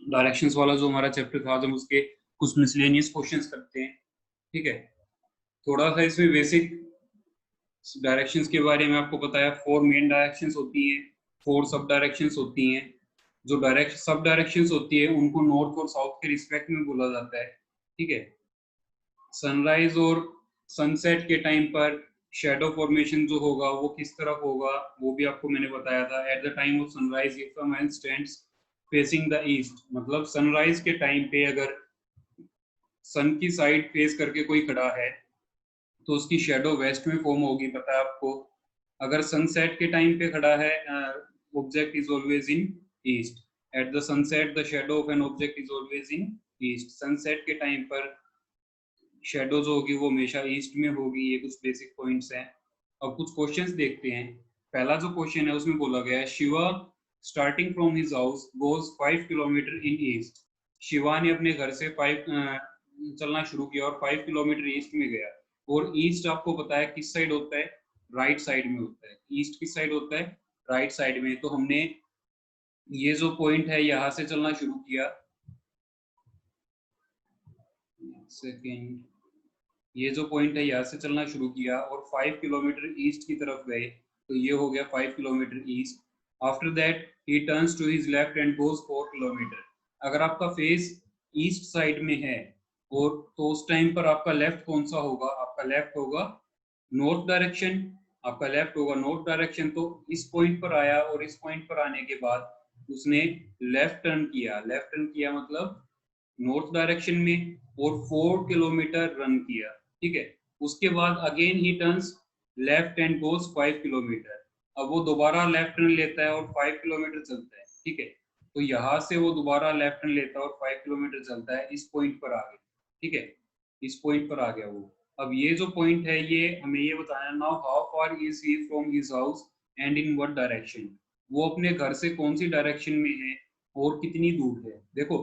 Directions वाला जो हमारा चैप्टर था, जब उसके कुछ मिसलेनियस क्वेश्चंस करते हैं, ठीक है। थोड़ा सा इसमें बेसिक डायरेक्शंस के बारे में आपको पता है, 4 मेन डायरेक्शंस होती हैं, 4 सब डायरेक्शंस होती हैं। जो डायरेक्ट सब डायरेक्शंस होती है उनको नॉर्थ और साउथ के रिस्पेक्ट में बोला जाता है, ठीक है। सनराइज और सनसेट के टाइम पर शेडो फॉर्मेशन जो होगा वो किस तरफ होगा, वो भी आपको मैंने बताया था। At the time of sunrise if a man stands facing the east, मतलब सनराइज के टाइम पे अगर सन की साइड फेस करके कोई खड़ा है तो उसकी शेडो वेस्ट में फॉर्म होगी, पता है आपको। अगर सनसेट के टाइम पे खड़ा है, object is always in east. At the sunset the shadow of an object is always in east. Sunset के टाइम पर शेडो जो होगी वो हमेशा ईस्ट में होगी। ये कुछ बेसिक पॉइंट्स हैं। अब कुछ क्वेश्चंस देखते हैं। पहला जो क्वेश्चन है उसमें बोला गया है, Shiva starting from his house goes 5 kilometre in east. Shiva ने अपने घर से 5 चलना शुरू किया और 5 किलोमीटर ईस्ट में गया। और ईस्ट आपको पता है किस साइड होता है, राइट साइड में होता है। ईस्ट किस साइड होता है, राइट साइड में। तो हमने ये जो पॉइंट है यहाँ से चलना शुरू किया, सेकेंड, ये जो पॉइंट है यहाँ से चलना शुरू किया और 5 किलोमीटर ईस्ट की तरफ गए, तो ये हो गया 5 kilometre east. After that he turns to his left and goes 4 kilometre. अगर आपका फेस ईस्ट साइड में है और तो उस टाइम पर आपका लेफ्ट कौन सा होगा, आपका लेफ्ट होगा नॉर्थ डायरेक्शन। आपका लेफ्ट होगा नॉर्थ डायरेक्शन। तो इस पॉइंट पर आया और इस पॉइंट पर आने के बाद उसने लेफ्ट टर्न किया। लेफ्ट टर्न किया मतलब नॉर्थ डायरेक्शन में, और 4 किलोमीटर रन किया, ठीक है। उसके बाद again he turns left and goes 5 kilometre. अब वो दोबारा लेफ्ट टर्न लेता है और 5 किलोमीटर चलता है, ठीक है। तो यहाँ से वो दोबारा लेफ्ट टर्न लेता है और 5 किलोमीटर चलता है, इस पॉइंट पर आ गया, ठीक है। इस पॉइंट पर आ गया वो। अब ये जो पॉइंट है ये हमें ये बताना है, now how far is he from his house and in what direction. वो अपने घर से कौन सी डायरेक्शन में है और कितनी दूर है। देखो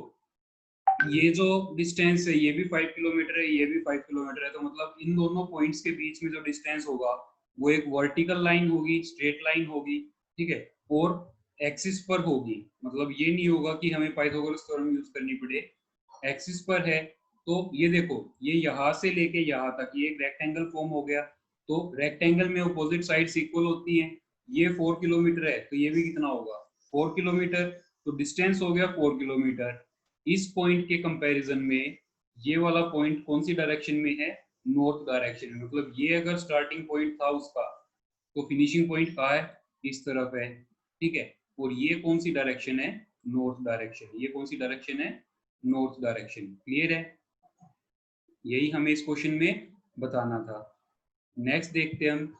ये जो डिस्टेंस है ये भी 5 किलोमीटर है, ये भी 5 किलोमीटर है। तो मतलब इन दोनों पॉइंट्स के बीच में जो डिस्टेंस होगा वो एक वर्टिकल लाइन होगी, स्ट्रेट लाइन होगी, ठीक है। और एक्सिस पर होगी, मतलब ये नहीं होगा कि हमें पाइथागोरस थ्योरम यूज करनी पड़े। एक्सिस पर है। तो ये देखो, ये यहाँ से लेके यहाँ तक ये एक रेक्टेंगल फॉर्म हो गया। तो रेक्टेंगल में अपोजिट साइड्स इक्वल होती हैं। ये 4 किलोमीटर है तो ये भी कितना होगा, 4 किलोमीटर। तो डिस्टेंस हो गया 4 किलोमीटर। इस पॉइंट के कंपैरिजन में ये वाला पॉइंट कौन सी डायरेक्शन में है, नॉर्थ डायरेक्शन में। मतलब ये अगर स्टार्टिंग पॉइंट था उसका तो फिनिशिंग पॉइंट कहाँ है, इस तरफ है, ठीक है। और ये कौन सी डायरेक्शन है, नॉर्थ डायरेक्शन। ये कौन सी डायरेक्शन है, नॉर्थ डायरेक्शन। क्लियर है, यही हमें इस क्वेश्चन में बताना था। नेक्स्ट देखते हैं हम।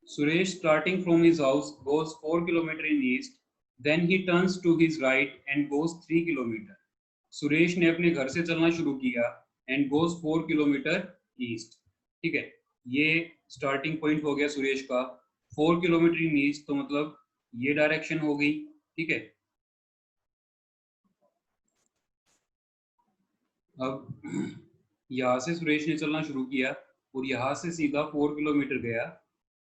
Suresh starting from his house goes 4 kilometer in east, then he turns to his right and goes 3 kilometer. Suresh ने अपने घर से चलना शुरू किया एंड गोज 4 किलोमीटर ईस्ट, ठीक है। ये स्टार्टिंग पॉइंट हो गया सुरेश का, 4 किलोमीटर इन ईस्ट, तो मतलब ये डायरेक्शन हो गई, ठीक है। अब यहाँ से सुरेश ने चलना शुरू किया और यहाँ से सीधा 4 किलोमीटर गया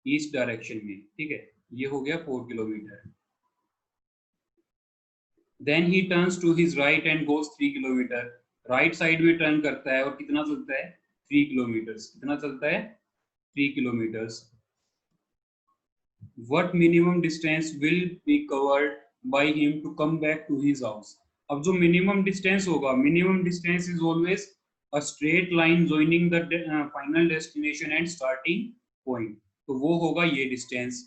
ईस्ट डायरेक्शन में, ठीक है। ये हो गया 4 kilometre. Then he turns to his right and goes 3 kilometre. Right side में टर्न करता है और कितना चलता है, 3 किलोमीटर्स। कितना चलता है, 3 kilometres. What minimum distance will be covered by him to come back to his house? अब जो मिनिमम डिस्टेंस होगा, minimum distance is always a straight line joining the final destination and starting point. तो वो होगा ये distance,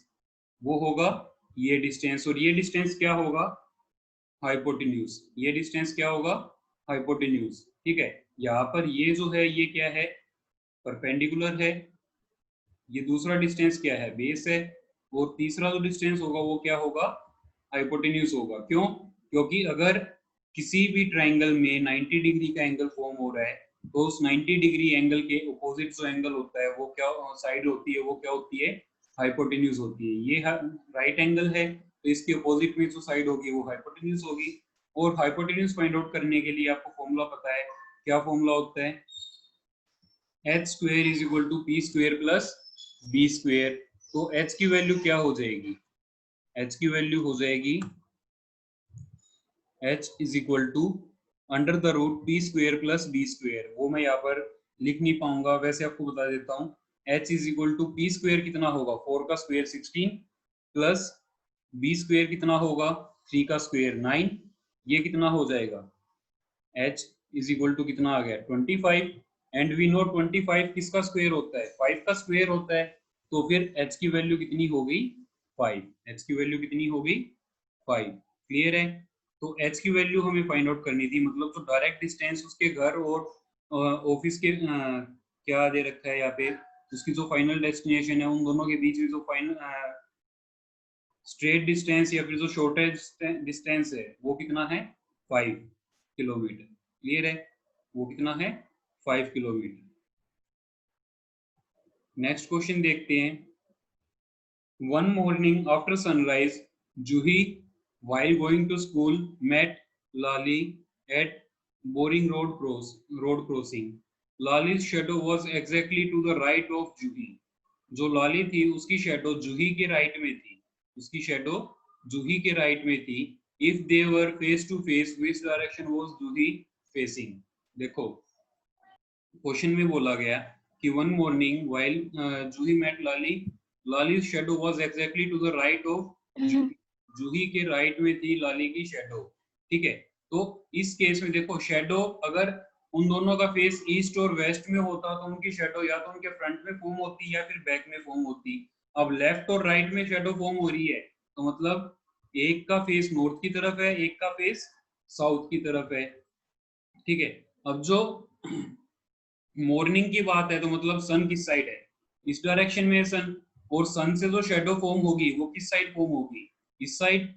वो होगा ये डिस्टेंस। और ये डिस्टेंस क्या होगा, हाइपोटेन्यूज। ये डिस्टेंस क्या होगा, हाइपोटेन्यूज, ठीक है। यहाँ पर ये जो है ये क्या है, परपेंडिकुलर है। ये दूसरा डिस्टेंस क्या है, बेस है। और तीसरा जो डिस्टेंस होगा वो क्या होगा, हाइपोटेन्यूज होगा। क्यों, क्योंकि अगर किसी भी ट्रायंगल में 90 डिग्री का एंगल फॉर्म हो रहा है तो उस 90 डिग्री एंगल के अपोजिट जो एंगल होता है वो क्या साइड होती है, वो क्या होती है, हाइपोटेन्यूज होती है। ये राइट एंगल है तो इसके अपोजिट में जो साइड होगी वो हाइपोटेन्यूज होगी। और हाइपोटेन्यूज फाइंड आउट करने के लिए आपको फॉर्मूला पता है, क्या फॉर्मूला होता है, h square is equal to p square plus B square, तो h की वैल्यू क्या हो जाएगी? h की वैल्यू हो जाएगी h is equal to under the root P square plus B square. वो मैं यहाँ पर लिख नहीं पाऊंगा, वैसे आपको बता देता हूँ। h is equal to P square कितना होगा? 4 का स्क्वेयर 16 प्लस बी स्क्वेयर कितना होगा? 3 का स्क्वेयर 9। ये कितना हो जाएगा? h इज इक्वल टू कितना आ गया? 25। एंड वी नो 25 किसका स्क्वेयर होता है? 5 का स्क्वेयर होता है। तो फिर h की वैल्यू कितनी हो गई? 5। h की वैल्यू कितनी हो गई? 5। क्लियर है? तो h की वैल्यू हमें फाइंड आउट करनी थी, मतलब जो डायरेक्ट डिस्टेंस उसके घर और ऑफिस के क्या दे रखा है यहाँ पे, उसकी जो फाइनल डेस्टिनेशन है, उन दोनों के बीच में जो फाइनल स्ट्रेट डिस्टेंस या फिर जो शॉर्टेस्ट डिस्टेंस है वो कितना है? 5 किलोमीटर। क्लियर है? वो कितना है? 5 किलोमीटर। नेक्स्ट क्वेश्चन देखते हैं। One morning after sunrise, Juhi while going to school met Lali at Boring road crossing. Lali's shadow was exactly to the right of Juhi. जो लाली थी उसकी शेडो जूही के राइट में थी, उसकी शेडो जूही के राइट में थी। If they were face to face, which direction was Juhi facing? देखो क्वेश्चन में बोला गया कि one morning while Juhi met Lali, Lali shadow was exactly to the right of Juhi. Juhi के राइट में थी लाली की शेडो। ठीक है, तो इस केस में देखो शेडो अगर उन दोनों का फेस ईस्ट और वेस्ट में होता तो उनकी शेडो या तो उनके फ्रंट में फॉर्म होती या फिर बैक में फॉर्म होती। अब लेफ्ट और राइट में शेडो फॉर्म हो रही है, तो मतलब एक का फेस नॉर्थ की तरफ है, एक का फेस साउथ की तरफ है। ठीक है, अब जो मॉर्निंग की बात है तो मतलब सन किस साइड है? इस डायरेक्शन में है सन, और सन से जो शेडो फॉर्म होगी वो किस साइड फॉर्म होगी? इस साइड।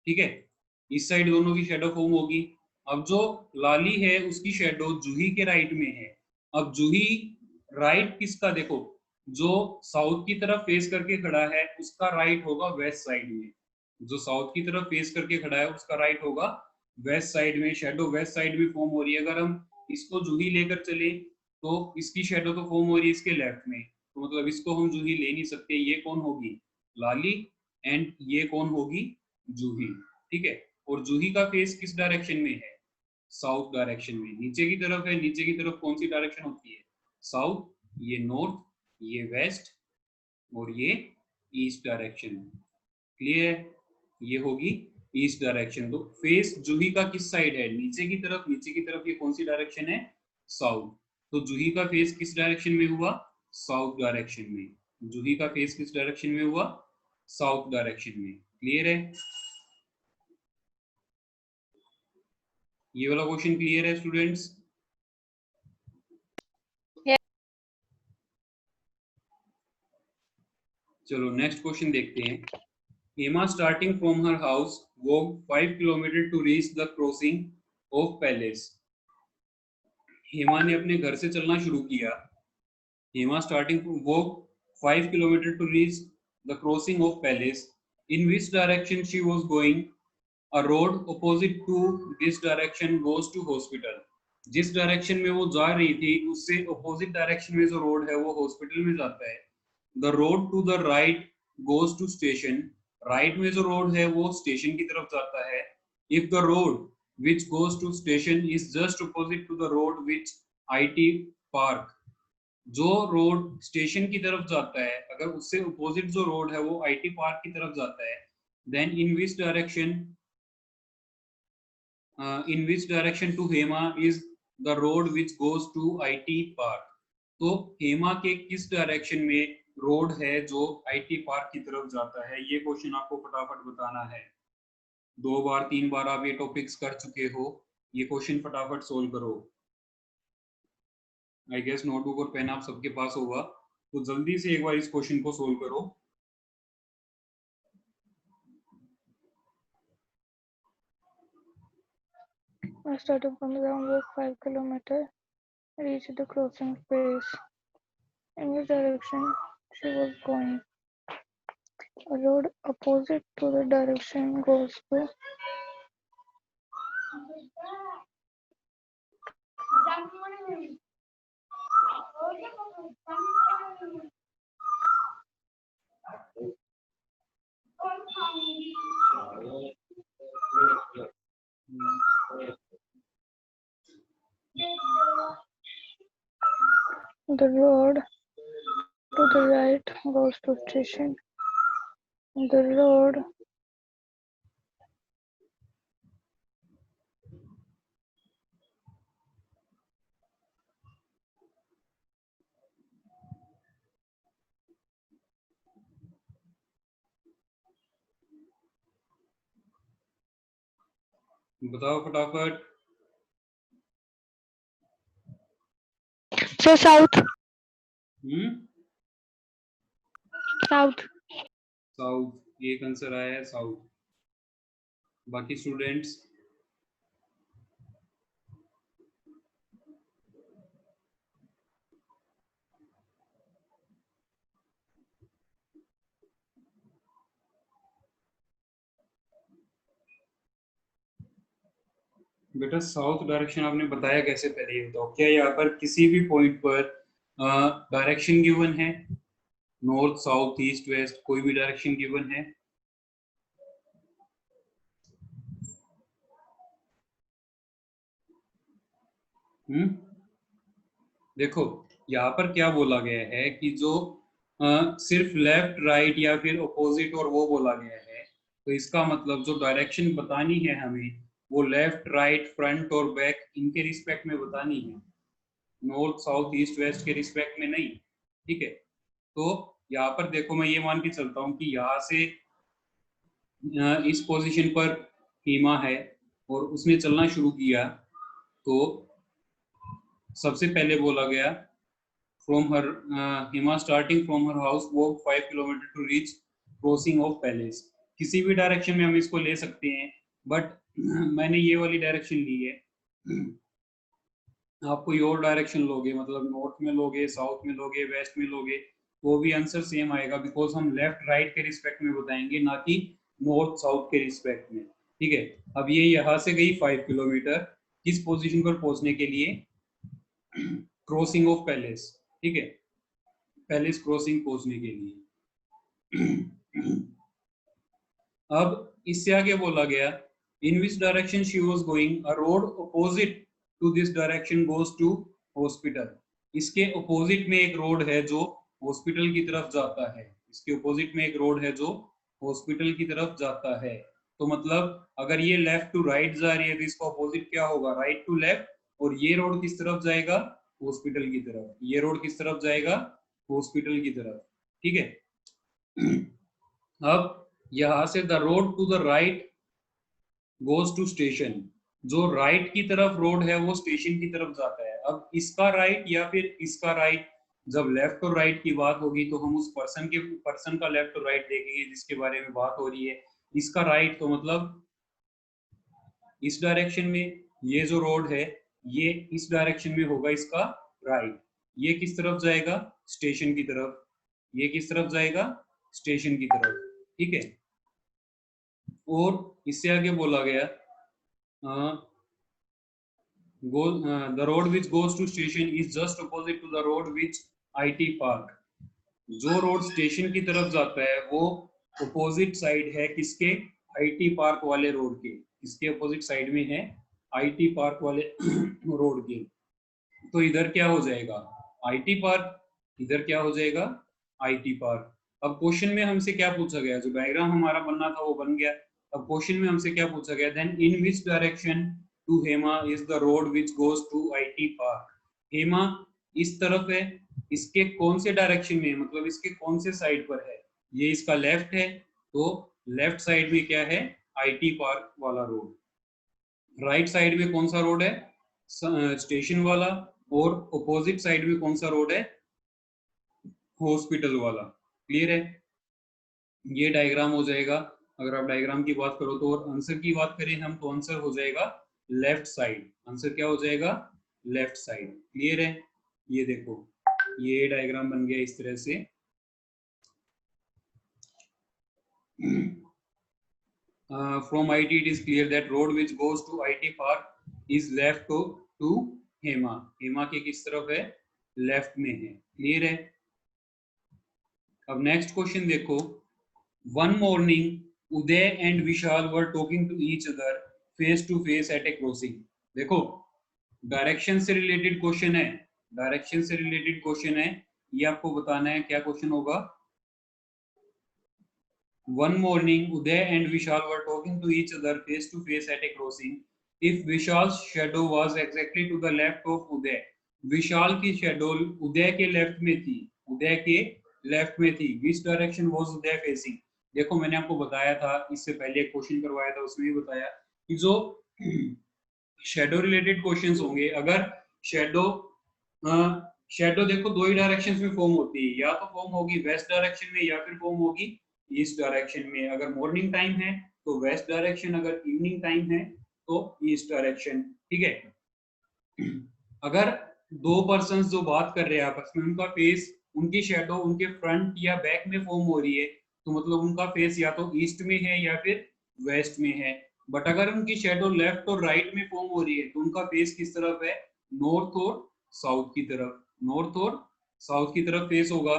ठीक है, इस साइड दोनों की शेडो फॉर्म होगी। अब जो लाली है उसकी शेडो जूही के राइट में है। अब जूही राइट किसका? देखो जो साउथ की तरफ फेस करके खड़ा है उसका राइट होगा वेस्ट साइड में। जो साउथ की तरफ फेस करके खड़ा है उसका राइट होगा वेस्ट साइड में। शेडो वेस्ट साइड में फॉर्म हो रही है। अगर हम इसको जूही लेकर चले तो इसकी शेडो तो फॉर्म हो रही है इसके लेफ्ट में, तो मतलब इसको हम जूही ले नहीं सकते। ये कौन होगी? लाली। एंड ये कौन होगी? जूही। ठीक है, और जूही का फेस किस डायरेक्शन में है? साउथ डायरेक्शन में। नीचे की तरफ है, नीचे की तरफ कौन सी डायरेक्शन होती है? साउथ। ये नॉर्थ, ये वेस्ट, और ये ईस्ट डायरेक्शन। क्लियर? ये होगी ईस्ट डायरेक्शन। तो फेस जूही का किस साइड है? नीचे की तरफ। नीचे की तरफ ये कौन सी डायरेक्शन है? साउथ। तो जूही का फेस किस डायरेक्शन में हुआ? साउथ डायरेक्शन में। जूही का फेस किस डायरेक्शन में हुआ? साउथ डायरेक्शन में। क्लियर है? ये वाला क्वेश्चन क्लियर है स्टूडेंट्स? चलो नेक्स्ट क्वेश्चन देखते हैं। Hema starting from her house walk 5 kilometre to reach the crossing of palace. Hema ने अपने घर से चलना शुरू किया। Hema starting walk 5 kilometre to reach the crossing of palace. In which direction she was going? A road opposite to this direction goes to hospital. जिस direction में वो जा रही थी उससे अपोजिट डायरेक्शन में जो रोड है वो हॉस्पिटल में जाता है। The road to the right goes to station. Right में जो रोड है वो स्टेशन की तरफ जाता है। If the road which goes to station is just opposite to the road which IT park, जो रोड स्टेशन की तरफ जाता है अगर उससे अपोजिट जो रोड है वो IT पार्क की तरफ जाता है, then in which direction in which direction to Hema is the road which goes to IT Park? तो हेमा के किस डायरेक्शन में रोड है जो IT पार्क की तरफ जाता है? ये क्वेश्चन आपको फटाफट बताना है। 2 बार 3 बार आप ये टॉपिक्स कर चुके हो, ये क्वेश्चन फटाफट सोल्व करो। आई गेस नोटबुक और पेन आप सबके पास होगा, तो जल्दी से एक बार इस क्वेश्चन को सोल्व करो। I started from the ground walk 5 kilometers, reached the crossing place. In which direction she was going? A road opposite to the direction goes to The road to the right goes to station. The road बताओ फटाफट। so south. South. South एक answer आया है, south. बाकी students बेटा south direction आपने बताया कैसे, पहले ये बताओ। क्या यहाँ पर किसी भी पॉइंट पर डायरेक्शन गिवन है? नॉर्थ साउथ ईस्ट वेस्ट कोई भी डायरेक्शन गिवन है? देखो यहाँ पर क्या बोला गया है कि जो सिर्फ लेफ्ट राइट या फिर अपोजिट और वो बोला गया है, तो इसका मतलब जो डायरेक्शन बतानी है हमें वो लेफ्ट राइट फ्रंट और बैक इनके रिस्पेक्ट में बतानी है, नॉर्थ साउथ ईस्ट वेस्ट के रिस्पेक्ट में नहीं। ठीक है, तो यहाँ पर देखो मैं ये मान के चलता हूँ कि यहाँ से इस पोजीशन पर हीमा है और उसने चलना शुरू किया, तो सबसे पहले बोला गया from her Hema starting from her house walk 5 kilometre to reach crossing of palace. किसी भी डायरेक्शन में हम इसको ले सकते हैं, बट मैंने ये वाली डायरेक्शन ली है। आप कोई और डायरेक्शन लोगे, मतलब नॉर्थ में लोगे, साउथ में लोगे, वेस्ट में लोगे, वो भी आंसर सेम आएगा, बिकॉज हम लेफ्ट राइट के रिस्पेक्ट में बताएंगे, ना कि नॉर्थ साउथ के रिस्पेक्ट में। ठीक है, अब ये यहाँ से गई 5 किलोमीटर किस पोजीशन पर पहुंचने के लिए? Crossing of palace. ठीक है, पैलेस क्रॉसिंग पहुंचने के लिए। अब इससे आगे बोला गया in which direction she was going a road opposite to this direction goes to hospital. इसके अपोजिट में एक रोड है जो हॉस्पिटल की तरफ जाता है, इसके अपोजिट में एक रोड है जो हॉस्पिटल की तरफ जाता है। तो मतलब अगर ये लेफ्ट टू राइट जा रही है तो इसका अपोजिट क्या होगा? Right to left. और ये रोड किस तरफ जाएगा? हॉस्पिटल की तरफ। ये रोड किस तरफ जाएगा? हॉस्पिटल की तरफ। ठीक है, अब यहां से the road to the right goes to station. जो राइट की तरफ रोड है वो स्टेशन की तरफ जाता है। अब इसका राइट या फिर इसका राइट, जब लेफ्ट और राइट की बात होगी तो हम उस पर्सन का लेफ्ट और राइट देखेंगे जिसके बारे में बात हो रही है। इसका राइट तो मतलब इस डायरेक्शन में, ये जो रोड है ये इस डायरेक्शन में होगा इसका राइट। ये किस तरफ जाएगा? स्टेशन की तरफ। ये किस तरफ जाएगा? स्टेशन की तरफ। ठीक है, और इससे आगे बोला गया the road which goes to station is just opposite to the road which IT park। जो रोड स्टेशन की तरफ जाता है वो अपोजिट साइड है किसके? IT पार्क वाले रोड के। इसके अपोजिट साइड में है IT पार्क वाले रोड के। तो इधर क्या हो जाएगा? IT park. इधर क्या हो जाएगा? IT park. अब क्वेश्चन में हमसे क्या पूछा गया? जो डायग्राम हमारा बनना था वो बन गया। अब क्वेश्चन में हमसे क्या पूछा गया? Then in which direction to Hema is the road which goes to IT park. Hema इस तरफ है, इसके कौन से डायरेक्शन में, मतलब इसके कौन से साइड पर है? ये इसका लेफ्ट है, तो लेफ्ट साइड में क्या है? IT पार्क वाला रोड। राइट साइड में कौन सा रोड है? स्टेशन वाला। और अपोजिट साइड में कौन सा रोड है? हॉस्पिटल वाला। क्लियर है? ये डायग्राम हो जाएगा। अगर आप डायग्राम की बात करो तो, और आंसर की बात करें हम तो आंसर हो जाएगा लेफ्ट साइड। आंसर क्या हो जाएगा? Left side. क्लियर है? ये देखो ये डायग्राम बन गया इस तरह से। From IT it is clear that road which goes to IT park is left to Hema. Hema के किस तरफ है? लेफ्ट में है। क्लियर है? अब नेक्स्ट क्वेश्चन देखो। One morning Uday and Vishal were talking to each other face to face at a crossing. देखो डायरेक्शन से रिलेटेड क्वेश्चन है, डायरेक्शन से रिलेटेड क्वेश्चन है, ये आपको बताना है क्या क्वेश्चन होगा। One morning, Uday and Vishal were talking to each other face to face at a crossing. If Vishal's shadow was exactly to the left of Uday, विशाल की शेडो उदय के लेफ्ट में थी, उदय के लेफ्ट में थी, which direction was Uday facing? देखो मैंने आपको बताया था, इससे पहले एक क्वेश्चन करवाया था, उसमें भी बताया कि जो शेडो रिलेटेड क्वेश्चंस होंगे, अगर शेडो शेडो देखो दो ही डायरेक्शंस में फॉर्म होती है, या तो फॉर्म होगी वेस्ट डायरेक्शन में या फिर फॉर्म होगी ईस्ट डायरेक्शन में। अगर मॉर्निंग टाइम है तो वेस्ट डायरेक्शन, अगर इवनिंग टाइम है तो ईस्ट डायरेक्शन, ठीक है। अगर दो पर्सन्स जो बात कर रहे हैं आपस में, उनका फेस, उनकी शेडो उनके फ्रंट या बैक में फॉर्म हो रही है, तो मतलब उनका फेस या तो ईस्ट में है या फिर वेस्ट में है। बट अगर उनकी शेडो लेफ्ट और राइट में फॉर्म हो रही है तो उनका फेस किस तरफ है, नॉर्थ और साउथ की तरफ, नॉर्थ और साउथ की तरफ फेस होगा।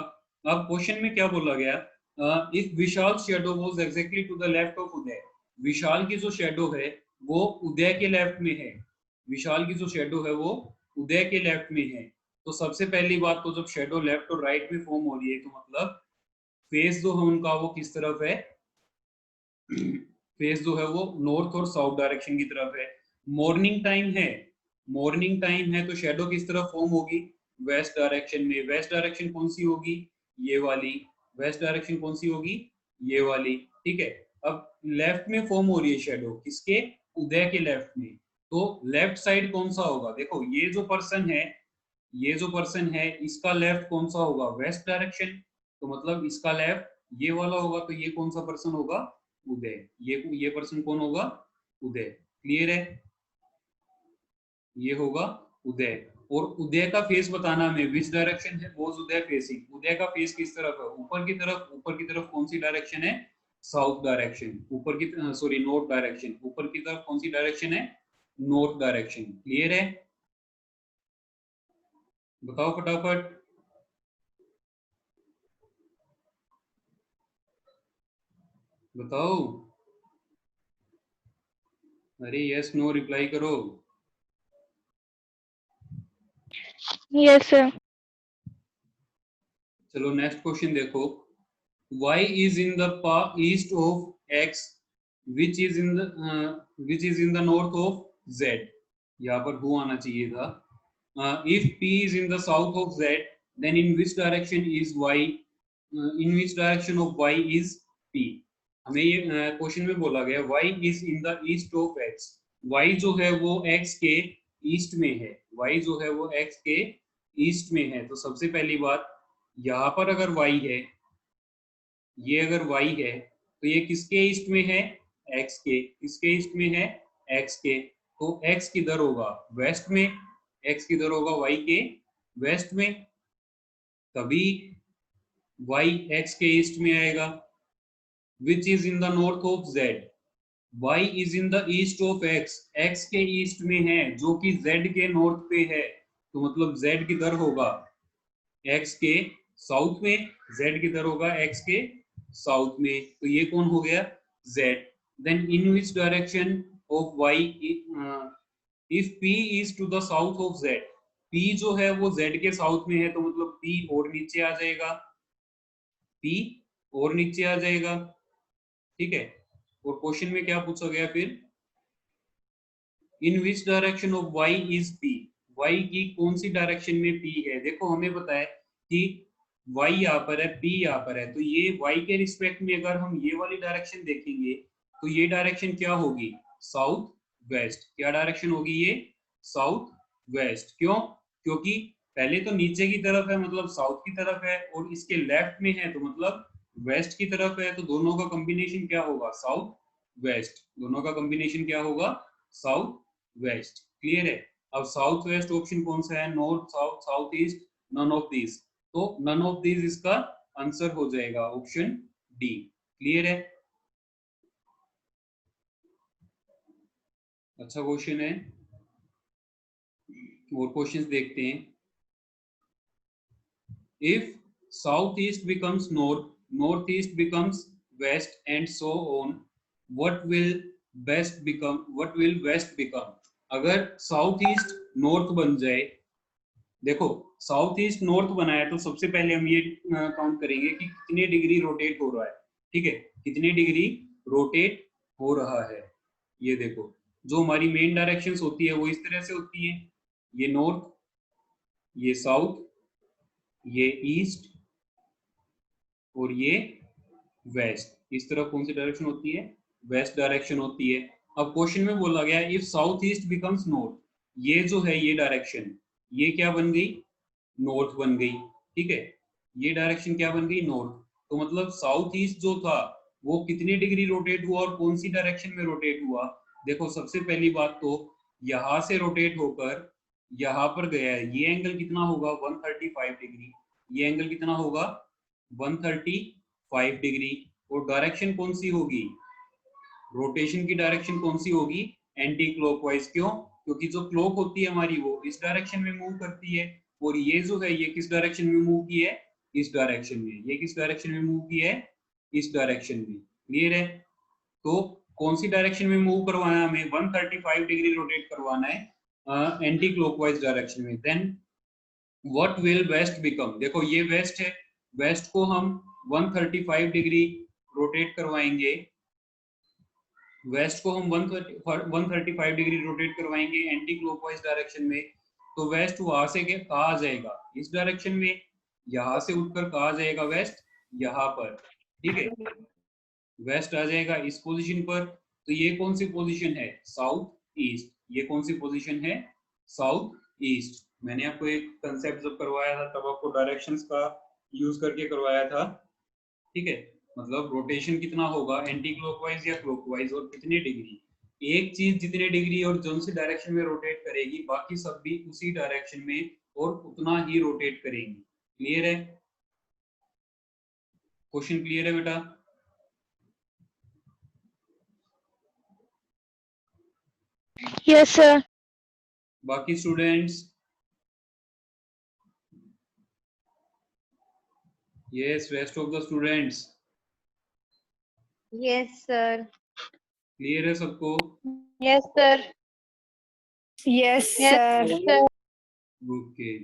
अब क्वेश्चन में क्या बोला गया, if Vishal shadow was exactly to the left of Uday, Vishal की जो शेडो है वो उदय के लेफ्ट में है, विशाल की जो शेडो है वो उदय के लेफ्ट में है। तो सबसे पहली बात तो जब शेडो लेफ्ट और राइट में फॉर्म हो रही है तो मतलब फेस जो है उनका वो किस तरफ है, फेस जो है वो नॉर्थ और साउथ डायरेक्शन की तरफ है। मॉर्निंग टाइम है, मॉर्निंग टाइम है तो शेडो किस तरफ फॉर्म होगी, वेस्ट डायरेक्शन में। वेस्ट डायरेक्शन कौन सी होगी, ये वाली, वेस्ट डायरेक्शन कौन सी होगी, ये वाली, ठीक है। अब लेफ्ट में फॉर्म हो रही है शेडो, किसके, उदय के लेफ्ट में, तो लेफ्ट साइड कौन सा होगा, देखो ये जो पर्सन है, ये जो पर्सन है इसका लेफ्ट कौन सा होगा, वेस्ट डायरेक्शन, तो मतलब इसका लेफ्ट ये वाला होगा, तो ये कौन सा पर्सन होगा, उदय, ये पर्सन कौन होगा, उदय। क्लियर है, ये होगा उदय। और उदय का फेस बताना हमें, विच डायरेक्शन है वो उदय फेसिंग, उदय का फेस किस तरफ है, ऊपर की तरफ, ऊपर की तरफ कौन सी डायरेक्शन है, साउथ डायरेक्शन, ऊपर की सॉरी नॉर्थ डायरेक्शन, ऊपर की तरफ कौन सी डायरेक्शन है, नॉर्थ डायरेक्शन। क्लियर है, बताओ फटाफट, बताओ, अरे यस नो रिप्लाई करो। Yes, sir. चलो नेक्स्ट क्वेश्चन देखो, y is in the east of x which is in the north of z, यहाँ पर who आना चाहिए था। if p is in the south of z then in which direction is y, in which direction of y is p। हमें ये question में बोला गया y is in the east of x, y जो है वो x के east में है, y जो है वो x के ईस्ट में है। तो सबसे पहली बात, यहाँ पर अगर y है, ये अगर y है तो ये किसके ईस्ट में है, x के, किसके ईस्ट में है, x के, तो x किधर होगा, वेस्ट में, x किधर होगा, y के वेस्ट में, तभी y x के ईस्ट में आएगा। which is in the north of z, y is in the east of x, x के ईस्ट में है जो कि z के नॉर्थ पे है, तो मतलब z किधर होगा, x के साउथ में, z किधर होगा, x के साउथ में, तो ये कौन हो गया, z। Then in which direction of y, if p is to the south of z, p जो है वो z के साउथ में है, तो मतलब p और नीचे आ जाएगा, p और नीचे आ जाएगा, ठीक है। और क्वेश्चन में क्या पूछा गया फिर, in which direction of y is p, y की कौन सी डायरेक्शन में p है। देखो हमें पता है कि y यहाँ पर है, p यहाँ पर है, तो ये y के रिस्पेक्ट में अगर हम ये वाली डायरेक्शन देखेंगे तो ये डायरेक्शन क्या होगी, साउथ वेस्ट। क्या डायरेक्शन होगी ये, साउथ वेस्ट। क्यों, क्योंकि पहले तो नीचे की तरफ है मतलब साउथ की तरफ है, और इसके लेफ्ट में है तो मतलब वेस्ट की तरफ है, तो दोनों का कॉम्बिनेशन क्या होगा, साउथ वेस्ट, दोनों का कॉम्बिनेशन क्या होगा, साउथ वेस्ट। क्लियर है। अब साउथ वेस्ट ऑप्शन कौन सा है, north, south, south east, none of this, तो नन ऑफ दिस इसका आंसर हो जाएगा ऑप्शन डी। क्लियर है, अच्छा क्वेश्चन है। और क्वेश्चंस देखते हैं, if southeast becomes north, northeast becomes west and so on, what will west become, what will west become। अगर साउथ ईस्ट नॉर्थ बन जाए देखो साउथ ईस्ट नॉर्थ बनाया तो सबसे पहले हम ये काउंट करेंगे कि कितने डिग्री रोटेट हो रहा है, ठीक है, कितने डिग्री रोटेट हो रहा है। ये देखो जो हमारी मेन डायरेक्शंस होती है वो इस तरह से होती है, ये नॉर्थ, ये साउथ, ये ईस्ट और ये वेस्ट। इस तरफ कौन सी डायरेक्शन होती है, वेस्ट डायरेक्शन होती है। अब क्वेश्चन में बोला गया if south east becomes north, ये जो है ये डायरेक्शन, ये क्या बन गई, नॉर्थ बन गई, ठीक है, ये डायरेक्शन क्या बन गई, नॉर्थ। तो मतलब साउथ ईस्ट जो था वो कितने डिग्री रोटेट हुआ और कौन सी डायरेक्शन में रोटेट हुआ। देखो सबसे पहली बात तो यहां से रोटेट होकर यहां पर गया है, ये एंगल कितना होगा 135 डिग्री, ये एंगल कितना होगा 135 डिग्री। और डायरेक्शन कौन सी होगी, रोटेशन की डायरेक्शन कौन सी होगी, एंटी क्लॉकवाइज। क्यों, क्योंकि जो क्लॉक होती है हमारी वो इस डायरेक्शन में मूव करती है, और ये जो है ये किस डायरेक्शन में मूव की है, इस डायरेक्शन में। ये किस डायरेक्शन में मूव की है, इस डायरेक्शन में। क्लियर है, तो कौन सी डायरेक्शन में मूव करवाना है हमें, 135 डिग्री रोटेट करवाना है एंटी क्लॉकवाइज डायरेक्शन में। Then what will west become, देखो ये वेस्ट है, वेस्ट को हम 135 डिग्री रोटेट करवाएंगे, वेस्ट को हम 135 डिग्री रोटेट करवाएंगे एंटी क्लॉकवाइज डायरेक्शन में। तो वेस्ट वहां से कहा आ जाएगा, इस डायरेक्शन में, यहां से उठकर कहा जाएगा वेस्ट, यहाँ पर, ठीक है, वेस्ट आ जाएगा इस पोजीशन पर। तो ये कौन सी पोजीशन है, साउथ ईस्ट, ये कौन सी पोजीशन है, साउथ ईस्ट। मैंने आपको एक कंसेप्ट जब करवाया था तब आपको डायरेक्शंस का यूज करके करवाया था, ठीक है, मतलब रोटेशन कितना होगा एंटी क्लॉकवाइज या क्लॉकवाइज और कितने डिग्री। एक चीज जितने डिग्री और जोन सी डायरेक्शन में रोटेट करेगी बाकी सब भी उसी डायरेक्शन में और उतना ही रोटेट करेंगी। क्लियर है, क्वेश्चन क्लियर है बेटा। Yes, sir. बाकी students, yes rest of the students, Yes, sir. Clear है सबको। Yes, sir. Yes, Yes, sir. sir. Okay,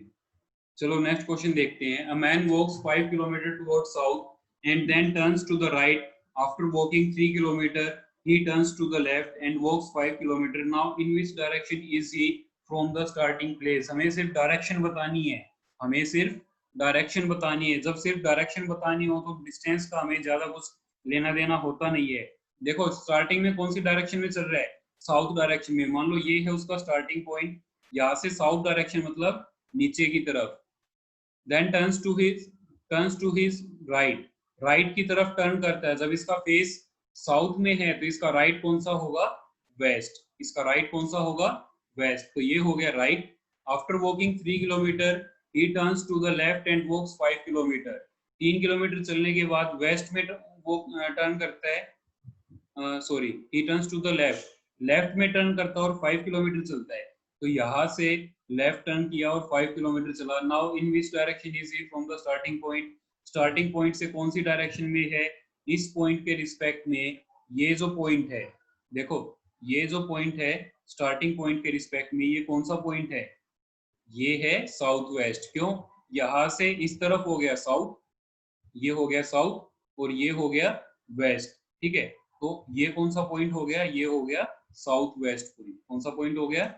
चलो नेक्स्ट क्वेश्चन देखते हैं। A man walks 5 kilometre towards south and then turns to the right, after walking 3 kilometre he turns to the left and walks 5 kilometer. Now in which direction is he from the starting place? हमें सिर्फ direction बतानी है, हमें सिर्फ direction बतानी है। जब सिर्फ डायरेक्शन बतानी हो तो डिस्टेंस का हमें ज्यादा कुछ लेना देना होता नहीं है। देखो स्टार्टिंग में कौन सी डायरेक्शन में चल रहा है, साउथ डायरेक्शन में। मान लो ये है उसका स्टार्टिंग पॉइंट, यहाँ से साउथ डायरेक्शन मतलब नीचे की तरफ। Then turns to his right, right की तरफ टर्न करता है। जब इसका फेस साउथ में है तो इसका राइट कौन सा होगा, वेस्ट। इसका राइट कौन सा होगा, वेस्ट। तो ये हो गया right. After walking 3 kilometre he turns to the left and walks 5 kilometre. 3 kilometre चलने के बाद वेस्ट में वो टर्न करता है, sorry he turns to the left, left में टर्न करता है और 5 किलोमीटर चलता है। तो यहाँ से लेफ्ट टर्न किया और 5 किलोमीटर चला। Now in which direction is he from the starting point, starting point से कौन सी डायरेक्शन में है, इस पॉइंट के रिस्पेक्ट में। ये जो पॉइंट है, देखो ये जो पॉइंट है स्टार्टिंग पॉइंट के रिस्पेक्ट में, ये कौन सा पॉइंट है, ये है साउथ वेस्ट। क्यों, यहां से इस तरफ हो गया साउथ, ये हो गया साउथ और ये हो गया वेस्ट, ठीक है। तो ये कौन सा पॉइंट हो गया, ये हो गया साउथ वेस्ट पॉइंट। कौन सा पॉइंट हो गया,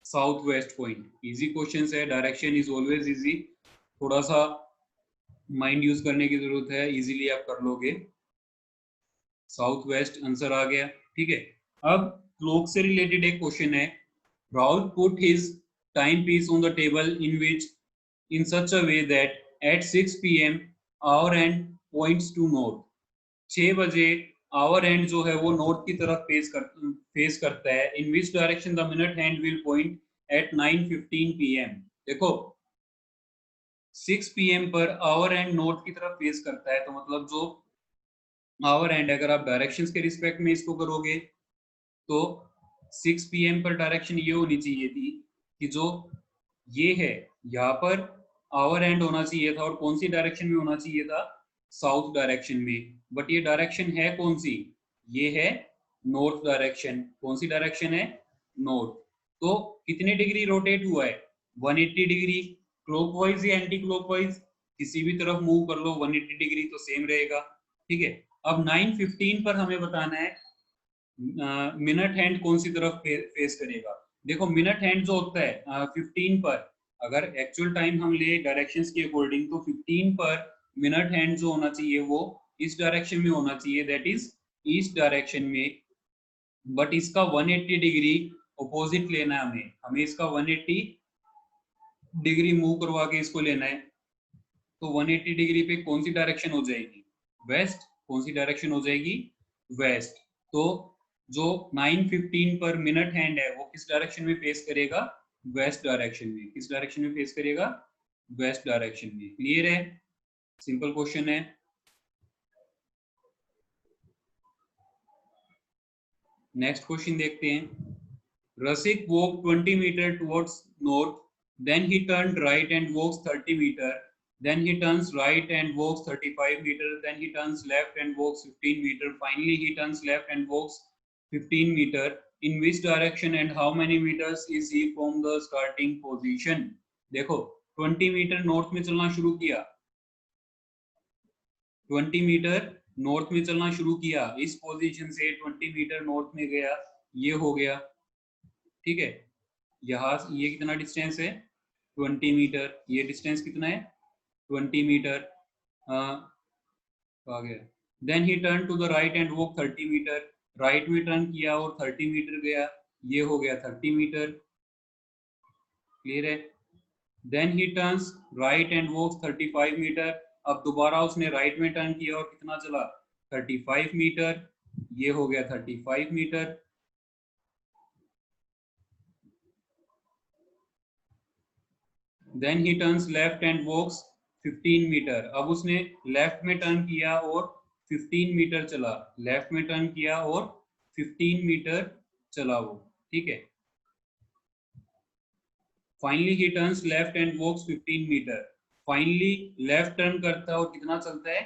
south west point. Easy question है, डायरेक्शन इज ऑलवेज इजी, थोड़ा सा माइंड यूज करने की जरूरत है, इजीली आप कर लोगे। साउथ वेस्ट आंसर आ गया, ठीक है। अब क्लॉक से रिलेटेड एक क्वेश्चन है। Rahul put his time piece on the table in which in such a way that at 6 p.m. our end points to north. 6 बजे our end जो है वो नॉर्थ की तरफ फेस करता है। in which direction the minute hand will point at 9:15 p.m. देखो 6 p.m. पर our end नॉर्थ की तरफ फेस करता है, तो मतलब जो our end, अगर आप डायरेक्शंस के रिस्पेक्ट में इसको करोगे तो 6 p.m. पर डायरेक्शन ये होनी चाहिए थी कि जो ये है यहाँ पर आवर एंड होना चाहिए था, और कौन सी डायरेक्शन में होना चाहिए था, साउथ डायरेक्शन में। बट ये डायरेक्शन है कौन सी, ये है नॉर्थ डायरेक्शन। कौन सी डायरेक्शन है, नॉर्थ। तो कितने डिग्री रोटेट हुआ है, 180 डिग्री क्लॉकवाइज या एंटी क्लॉकवाइज, किसी भी तरफ मूव कर लो 180 डिग्री तो सेम रहेगा। ठीक है, अब 9:15 पर हमें बताना है मिनट हैंड कौन सी तरफ फेस करेगा। देखो मिनट हैंड जो होता है 15 पर, अगर एक्चुअल टाइम हम ले डायरेक्शंस के अकॉर्डिंग तो 15 पर मिनट हैंड जो होना चाहिए वो इस डायरेक्शन में होना चाहिए, दैट इज ईस्ट डायरेक्शन में। बट इसका 180 डिग्री ऑपोजिट लेना है हमें, हमें इसका 180 डिग्री मूव करवा के इसको लेना है। तो 180 डिग्री पे कौन सी डायरेक्शन हो जाएगी, वेस्ट। कौन सी डायरेक्शन हो जाएगी, वेस्ट। तो जो 9:15 पर मिनट हैंड है वो किस डायरेक्शन में फेस करेगा, वेस्ट डायरेक्शन में। किस डायरेक्शन में फेस करेगा, वेस्ट डायरेक्शन में। क्लियर है, सिंपल क्वेश्चन है। नेक्स्ट क्वेश्चन देखते हैं। Rasik walked 20 meter towards north, then he turned right and walks 30 meter, then he turns right and walks 35 meter, then he turns left and walks 15 meter, finally he turns left and walks 15 meter. In which direction and how many meters is he from the starting position? देखो 20 metre north में चलना शुरू किया, 20 metre north में चलना शुरू किया, इस पोजीशन से 20 मीटर नॉर्थ में गया, ये हो गया। ठीक है, यहाँ ये कितना डिस्टेंस है, 20 मीटर। ये डिस्टेंस कितना है, 20 मीटर। आ गया। Then he turn to the right and walk 30 metre, right में टर्न किया और 30 मीटर गया, ये हो गया 30 मीटर। क्लियर है। Then he turns right and walk 35 metre, अब दोबारा उसने राइट में टर्न किया और कितना चला, 35 मीटर, ये हो गया 35 metre. Then he turns left and walks 15 metre, अब उसने लेफ्ट में टर्न किया और 15 मीटर चला, लेफ्ट में टर्न किया और 15 मीटर चला वो। ठीक है, finally he turns left and walks 15 metre, finally left turn करता है और कितना चलता है,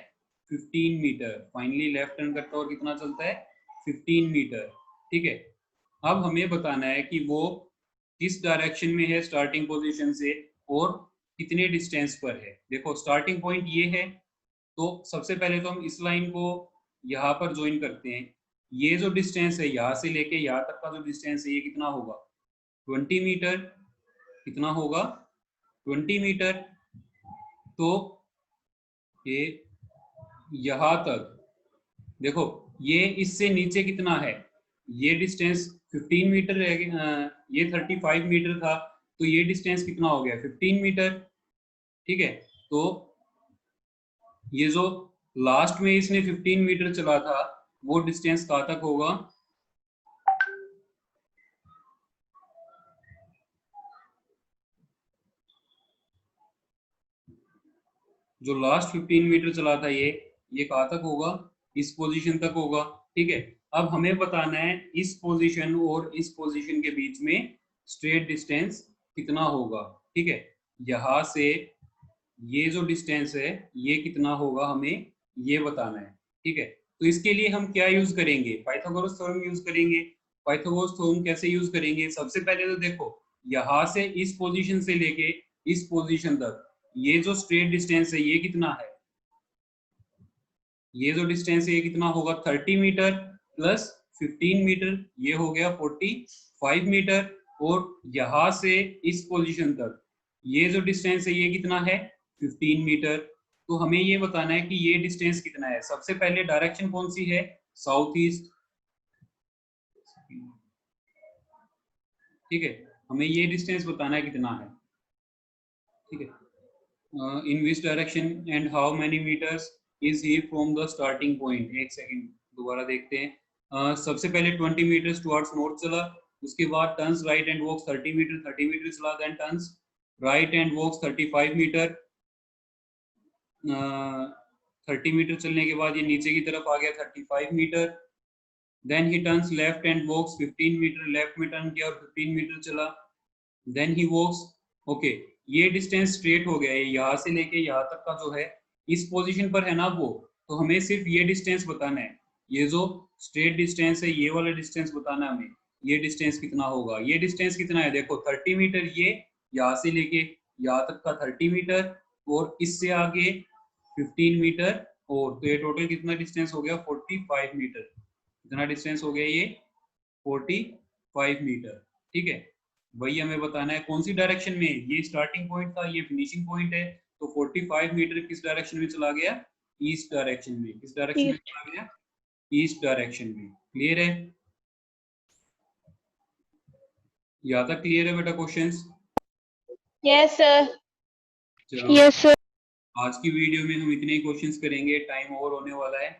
15 मीटर। फाइनली लेफ्ट टर्न करता है और कितना चलता है, 15 मीटर। ठीक है, अब हमें बताना है कि वो किस डायरेक्शन में है स्टार्टिंग पोजीशन से और कितने डिस्टेंस पर है। देखो स्टार्टिंग पॉइंट ये है, तो सबसे पहले तो हम इस लाइन को यहाँ पर ज्वाइन करते हैं। ये जो डिस्टेंस है यहाँ से लेके यहाँ तक का जो डिस्टेंस है ये कितना होगा, 20 मीटर। कितना होगा, 20 मीटर। तो ये यहाँ तक, देखो ये इससे नीचे कितना है, ये डिस्टेंस 15 मीटर रह गया, ये 35 मीटर था, तो ये डिस्टेंस कितना हो गया, 15 मीटर। ठीक है, तो ये जो लास्ट में इसने 15 मीटर चला था वो डिस्टेंस कहाँ तक होगा, जो लास्ट 15 मीटर चला था ये कहाँ तक होगा, इस पोजीशन तक होगा। ठीक है, अब हमें बताना है इस पोजीशन और इस पोजीशन के बीच में स्ट्रेट डिस्टेंस कितना होगा। ठीक है, यहाँ से ये जो डिस्टेंस है ये कितना होगा, हमें ये बताना है। ठीक है, तो इसके लिए हम क्या यूज करेंगे, पाइथागोरस थ्योरम यूज करेंगे। पाइथागोरस थ्योरम कैसे यूज करेंगे, सबसे पहले तो देखो यहाँ से इस पोजीशन से लेके इस पोजीशन तक ये जो स्ट्रेट डिस्टेंस है ये कितना है, ये जो डिस्टेंस है ये कितना होगा, 30 मीटर प्लस 15 मीटर, ये हो गया 45 मीटर। और यहाँ से इस पोजीशन तक ये जो डिस्टेंस है ये कितना है, 15 मीटर। तो हमें ये बताना है कि ये डिस्टेंस कितना है। सबसे पहले डायरेक्शन कौन सी है, साउथ ईस्ट। ठीक है, हमें ये डिस्टेंस बताना है कितना है। ठीक है, in which direction and how many meters is he from the starting point। एक सेकंड दोबारा देखते हैं। सबसे पहले 20 मीटर टुवर्ड्स नॉर्थ चला, उसके बाद turns right and walks 30 metre, 30 metre चला, then turns right and walks 35 metre. 30 metre चलने के बाद ये नीचे की तरफ आ गया 35 metre. Then he turns left and walks 15 metre, left में टर्न किया और 15 मीटर चला। देन ही वॉक्स, ओके ये डिस्टेंस स्ट्रेट हो गया, यहाँ से लेके यहाँ तक का जो है इस पोजीशन पर है ना वो, तो हमें सिर्फ ये डिस्टेंस बताना है। ये जो स्ट्रेट डिस्टेंस है ये वाला डिस्टेंस बताना है हमें, ये डिस्टेंस कितना होगा। ये डिस्टेंस कितना है, देखो 30 मीटर ये यहाँ से लेके यहाँ तक का 30 मीटर और इससे आगे 15 मीटर, और तो ये टोटल कितना डिस्टेंस हो गया 45 मीटर। कितना डिस्टेंस हो गया ये 45 मीटर। ठीक है, वही हमें बताना है कौन सी डायरेक्शन में, ये स्टार्टिंग पॉइंट था, ये फिनिशिंग पॉइंट है, तो 45 मीटर किस डायरेक्शन में चला गया, ईस्ट डायरेक्शन में। किस डायरेक्शन में चला गया, ईस्ट डायरेक्शन में। क्लियर है, यहाँ तक क्लियर है बेटा क्वेश्चंस? Yes, sir. चलो Yes, sir. आज की वीडियो में हम इतने ही क्वेश्चंस करेंगे, टाइम ओवर होने वाला है।